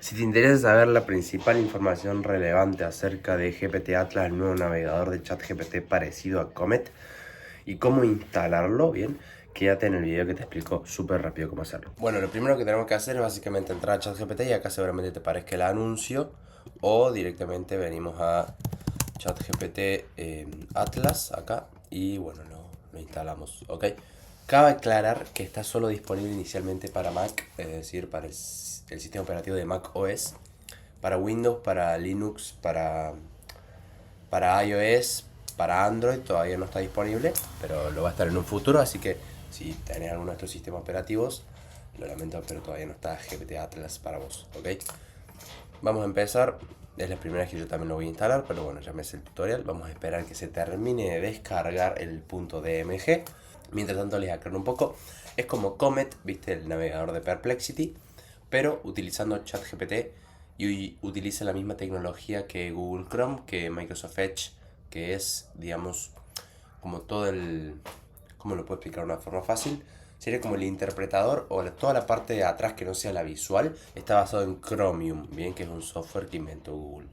Si te interesa saber la principal información relevante acerca de GPT Atlas, el nuevo navegador de ChatGPT parecido a Comet, y cómo instalarlo, bien, quédate en el video que te explico súper rápido cómo hacerlo. Bueno, lo primero que tenemos que hacer es básicamente entrar a ChatGPT y acá seguramente te parezca el anuncio, o directamente venimos a ChatGPT Atlas acá y bueno, lo instalamos, ¿ok? Cabe aclarar que está solo disponible inicialmente para Mac, es decir, para el sistema operativo de Mac OS, para Windows, para Linux, para iOS, para Android todavía no está disponible, pero lo va a estar en un futuro, así que si tenés alguno de estos sistemas operativos, lo lamento, pero todavía no está GPT Atlas para vos, ¿ok? Vamos a empezar. Es la primera vez que yo también lo voy a instalar, pero bueno, ya me hice el tutorial. Vamos a esperar que se termine de descargar el punto DMG. Mientras tanto les aclaro un poco. Es como Comet, viste, el navegador de Perplexity, pero utilizando ChatGPT y utiliza la misma tecnología que Google Chrome, que Microsoft Edge, que es, digamos, como todo el... ¿Cómo lo puedo explicar de una forma fácil? Sería como el interpretador o toda la parte de atrás que no sea la visual está basado en Chromium, bien, que es un software que inventó Google.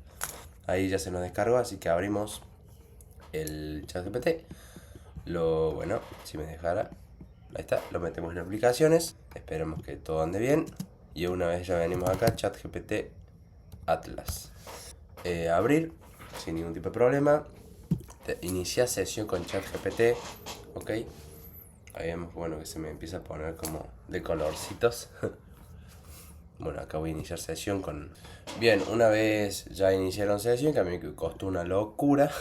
Ahí ya se nos descargó, así que abrimos el ChatGPT. Bueno, si me dejara, ahí está, lo metemos en aplicaciones, esperemos que todo ande bien y una vez ya venimos acá, ChatGPT Atlas. Abrir sin ningún tipo de problema. Iniciar sesión con ChatGPT, ok. Ahí vemos, bueno, que se me empieza a poner como de colorcitos. Bueno, acá voy a iniciar sesión con... Bien, una vez ya iniciaron sesión, que a mí me costó una locura,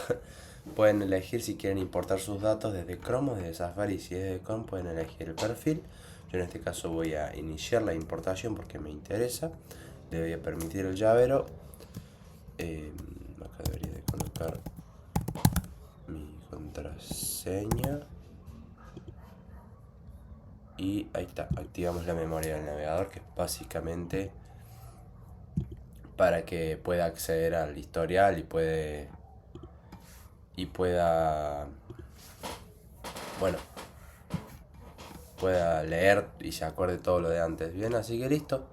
pueden elegir si quieren importar sus datos desde Chrome o desde Safari. Si es de Chrome pueden elegir el perfil. Yo en este caso voy a iniciar la importación porque me interesa. Le voy a permitir el llavero. Acá debería de colocar mi contraseña. Y ahí está, activamos la memoria del navegador, que es básicamente para que pueda acceder al historial y pueda, bueno, pueda leer y se acuerde todo lo de antes. Bien, así que listo.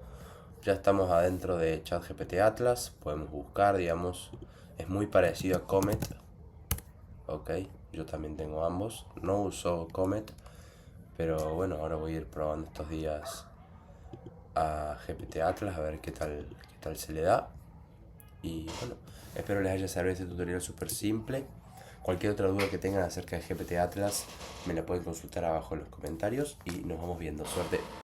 Ya estamos adentro de ChatGPT Atlas. Podemos buscar, digamos, es muy parecido a Comet. Ok, yo también tengo ambos. No uso Comet, pero bueno, ahora voy a ir probando estos días a GPT Atlas a ver qué tal se le da. Y bueno, espero les haya servido este tutorial súper simple. Cualquier otra duda que tengan acerca de GPT Atlas me la pueden consultar abajo en los comentarios y nos vamos viendo. Suerte.